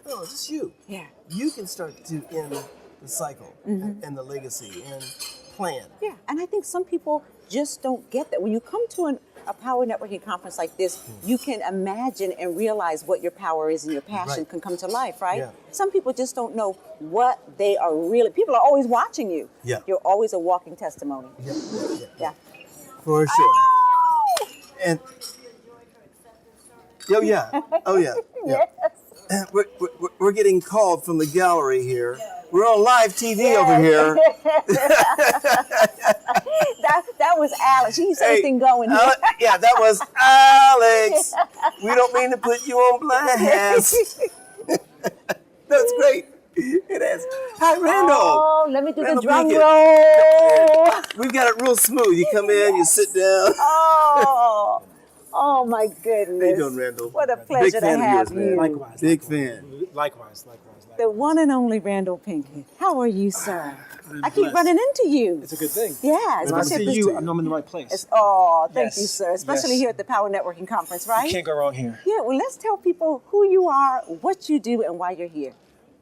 no, it's just you. Yeah. You can start to end the cycle and the legacy and plan. Yeah, and I think some people just don't get that. When you come to a power networking conference like this, you can imagine and realize what your power is and your passion can come to life, right? Yeah. Some people just don't know what they are really. People are always watching you. Yeah. You're always a walking testimony. Yeah. For sure. And oh yeah. Yes. We're getting called from the gallery here. We're on live TV over here. that was Alex. She used everything going here. Yeah, that was Alex. We don't mean to put you on blast. That's great. It is. Hi, Randall. Oh, let me do Randall the drum Pinkett. roll. We've got it real smooth. You come in, you sit down. Oh my goodness. How you doing, Randall? What a pleasure to have you. Likewise. Big fan. Likewise. The one and only Randal Pinkett. How are you, sir? I keep running into you. It's a good thing. Yeah, When I especially see at this you, time. I know I'm in the right place. Thank you, Yes. sir. Especially Yes. here at the Power Networking Conference, right? You can't go wrong here. Yeah, well, let's tell people who you are, what you do, and why you're here.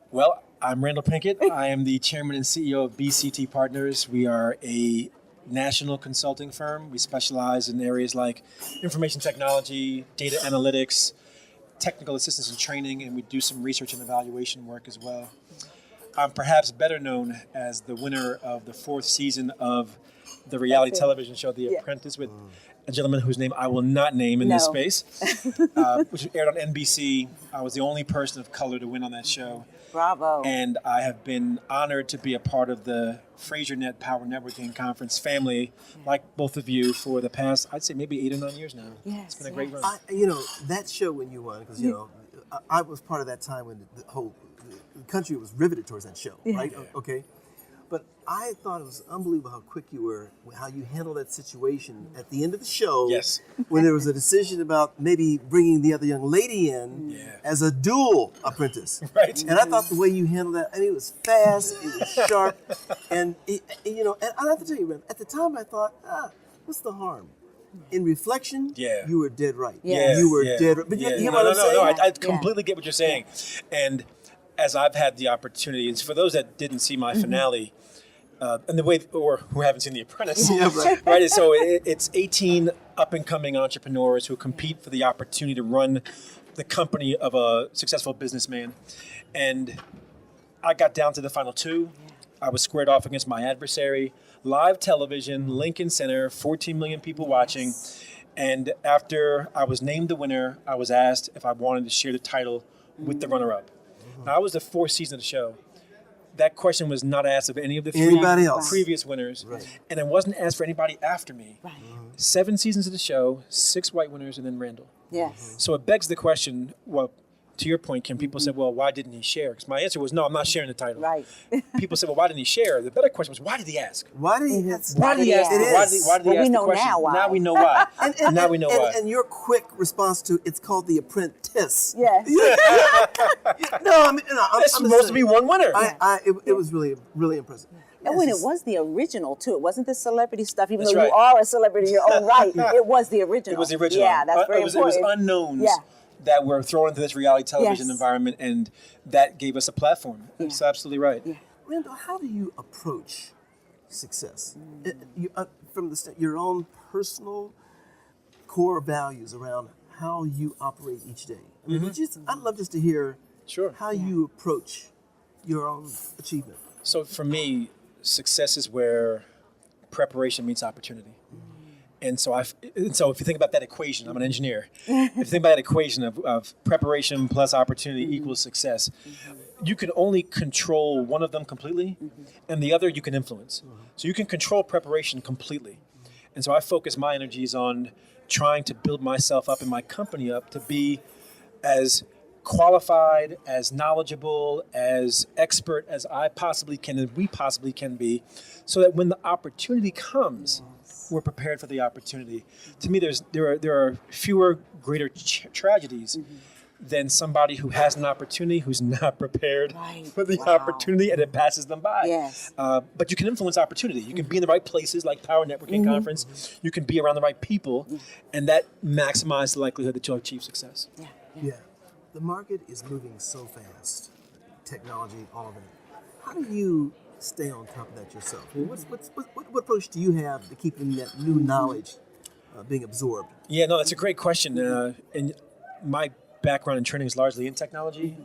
Well, I'm Randal Pinkett. I am the chairman and CEO of BCT Partners. We are a national consulting firm. We specialize in areas like information technology, data analytics, technical assistance and training, and we do some research and evaluation work as well. I'm perhaps better known as the winner of the 4th season of the reality television show The Apprentice with a gentleman whose name I will not name in this space, which aired on NBC. I was the only person of color to win on that show. Bravo. And I have been honored to be a part of the FraserNet Power Networking Conference family, like both of you, for the past, I'd say maybe 8 or 9 years now. Yes, It's been a great run. That show when you won, because I was part of that time when the whole country was riveted towards that show, right? Okay. But I thought it was unbelievable how quick you were, how you handled that situation at the end of the show. Yes. When there was a decision about maybe bringing the other young lady in as a dual apprentice. Right. And I thought the way you handled that, I mean, it was fast, it was sharp, and and I have to tell you, man, at the time I thought, what's the harm? In reflection, you were dead right. You were dead right. But you know what I'm saying? No, I completely get what you're saying. And as I've had the opportunity, and for those that didn't see my finale, and the way, or who haven't seen The Apprentice, right? So it's 18 up-and-coming entrepreneurs who compete for the opportunity to run the company of a successful businessman. And I got down to the final 2. I was squared off against my adversary. Live television, Lincoln Center, 14 million people watching. And after I was named the winner, I was asked if I wanted to share the title with the runner-up. Now, I was the 4th season of the show. That question was not asked of any of the 3 previous winners, and it wasn't asked for anybody after me. 7 seasons of the show, 6 white winners, and then Randall. Yes. So it begs the question, well, to your point, Kim, people said, well, why didn't he share? Because my answer was, no, I'm not sharing the title. Right. People said, well, why didn't he share? The better question was, why did he ask? Why did he ask? Why did he ask? Why did he ask we know the question? now why. Now we know why. Now we know why. And your quick response to it's called The Apprentice. Yes. It's supposed to be one winner. It was really, really impressive. And when it was the original, too, it wasn't the celebrity stuff, even That's though you are a celebrity in your own right. It was the original. It was the original. Yeah, that's very important. It was unknowns that were thrown into this reality television environment, and that gave us a platform. That's absolutely right. Yeah. Randall, how do you approach success? From your own personal core values around how you operate each day. I mean, I'd love just to hear how you approach your own achievement. So for me, success is where preparation meets opportunity. And so if you think about that equation, I'm an engineer. If you think about that equation of preparation plus opportunity equals success, you can only control one of them completely, and the other you can influence. So you can control preparation completely. And so I focus my energies on trying to build myself up and my company up to be as qualified, as knowledgeable, as expert as I possibly can and we possibly can be, so that when the opportunity comes, we're prepared for the opportunity. To me, there are fewer greater tragedies than somebody who has an opportunity who's not prepared for the opportunity and it passes them by. Yes. But you can influence opportunity. You can be in the right places like Power Networking Conference. You can be around the right people, and that maximizes the likelihood that you'll achieve success. Yeah. the market is moving so fast, technology, all of it. How do you stay on top of that yourself? What approach do you have to keeping that new knowledge being absorbed? Yeah, no, that's a great question. And my background and training is largely in technology,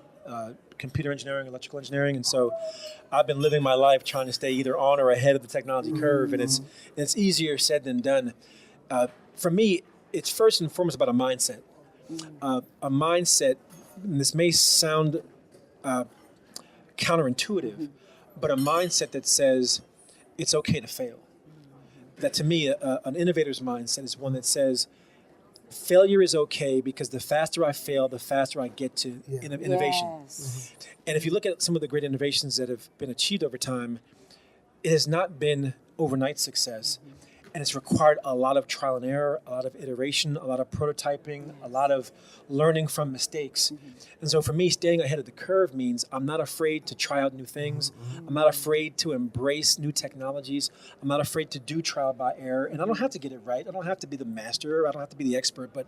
computer engineering, electrical engineering, and so I've been living my life trying to stay either on or ahead of the technology curve, and it's easier said than done. For me, it's first and foremost about a mindset. A mindset, and this may sound counterintuitive, but a mindset that says it's okay to fail. That to me, an innovator's mindset is one that says failure is okay because the faster I fail, the faster I get to innovation. Yes. And if you look at some of the great innovations that have been achieved over time, it has not been overnight success. And it's required a lot of trial and error, a lot of iteration, a lot of prototyping, a lot of learning from mistakes. And so for me, staying ahead of the curve means I'm not afraid to try out new things. I'm not afraid to embrace new technologies. I'm not afraid to do trial by error. And I don't have to get it right. I don't have to be the master. I don't have to be the expert. But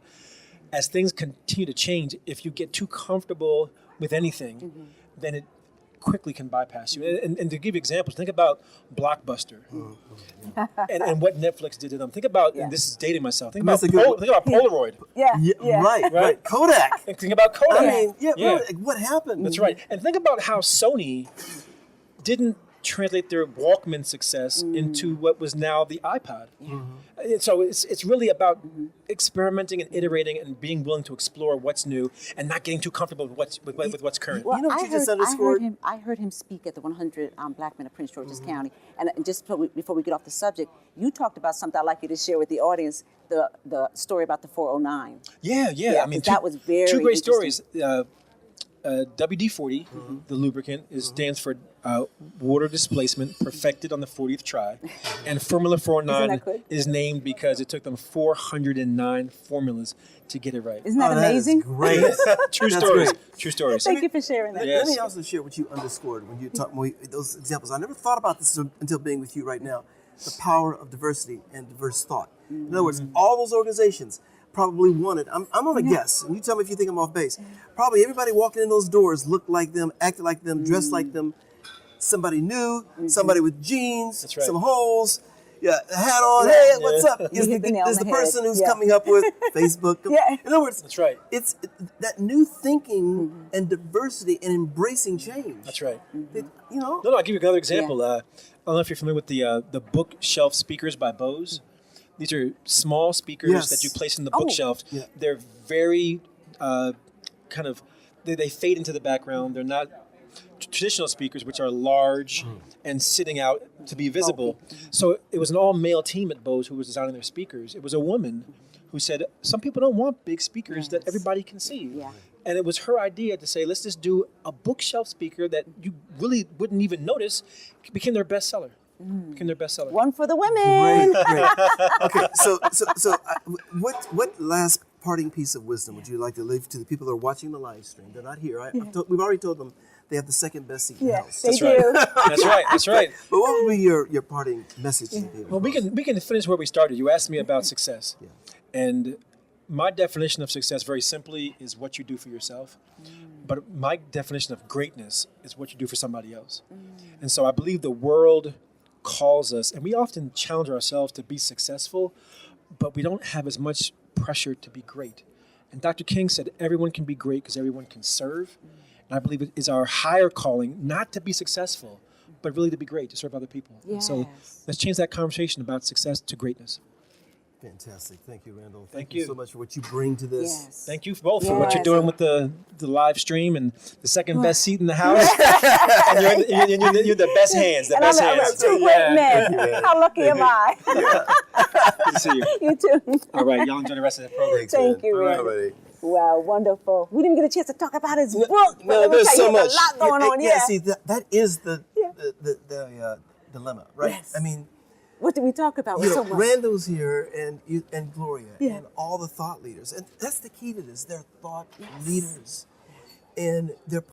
as things continue to change, if you get too comfortable with anything, then it quickly can bypass you. And to give you examples, think about Blockbuster and what Netflix did to them. Think about, and this is dating myself, think about Polaroid. Right. Kodak. And think about Kodak. I mean, what happened? That's right. And think about how Sony didn't translate their Walkman success into what was now the iPod. And so it's really about experimenting and iterating and being willing to explore what's new and not getting too comfortable with what's current. Well, You know what you just underscored? I heard him speak at the 100 Black Men of Prince George's County. And just before we get off the subject, you talked about something I'd like you to share with the audience, the story about the 409. Yeah. I mean, that was very two great interesting. stories. WD-40, the lubricant, stands for water displacement perfected on the 40th try. And Formula 409 is named because it took them 409 formulas to get it right. Isn't that amazing? That is great. True That's stories. great. True stories. Thank you for sharing that. Yes. Let me also share what you underscored when you talked those examples. I never thought about this until being with you right now. The power of diversity and diverse thought. In other words, all those organizations probably wanted, I'm going to guess, and you tell me if you think I'm off base, probably everybody walking in those doors looked like them, acted like them, dressed like them, somebody new, somebody with jeans, That's right. some holes, a hat on, hey, what's up? Is hit the nail on the the person head. who's coming up with Facebook. In other words, That's right. it's that new thinking and diversity and embracing change. That's right. That, you know, No, I'll give you another example. I don't know if you're familiar with the bookshelf speakers by Bose. These are small speakers that you place in the bookshelf. Yeah. They're very they fade into the background. They're not traditional speakers, which are large and sitting out to be visible. So it was an all-male team at Bose who was designing their speakers. It was a woman who said, some people don't want big speakers that everybody can see. Yeah. And it was her idea to say, let's just do a bookshelf speaker that you really wouldn't even notice. It became their bestseller. One for the women. Great. Okay, so what last parting piece of wisdom would you like to leave to the people that are watching the live stream? They're not here. We've already told them they have the second best seat in the house. They do. That's right. But what would be your parting message to the people? Well, we can finish where we started. You asked me about success. And my definition of success, very simply, is what you do for yourself. But my definition of greatness is what you do for somebody else. And so I believe the world calls us, and we often challenge ourselves to be successful, but we don't have as much pressure to be great. And Dr. King said everyone can be great because everyone can serve. And I believe it is our higher calling not to be successful, but really to be great, to serve other people. And so let's change that conversation about success to greatness. Fantastic. Thank you, Randall. Thank you so much for what you bring to this. Yes. Thank you both for what you're doing with the live stream and the second best seat in the house. And you're the best hands. The best hands. Two great men. How lucky am I? Good to see you. You too. All right, y'all enjoy the rest of the program. Thank you, All Randall. right. Wow, wonderful. We didn't get a chance to talk about his book. But No, let me there's tell so you, much. a lot going on. Yeah. See, that is the dilemma, right? Yes. I mean, What did we talk about? you know, So much. Randall's here and Gloria Yeah. and all the thought leaders, and that's the key to this. They're thought leaders, and they're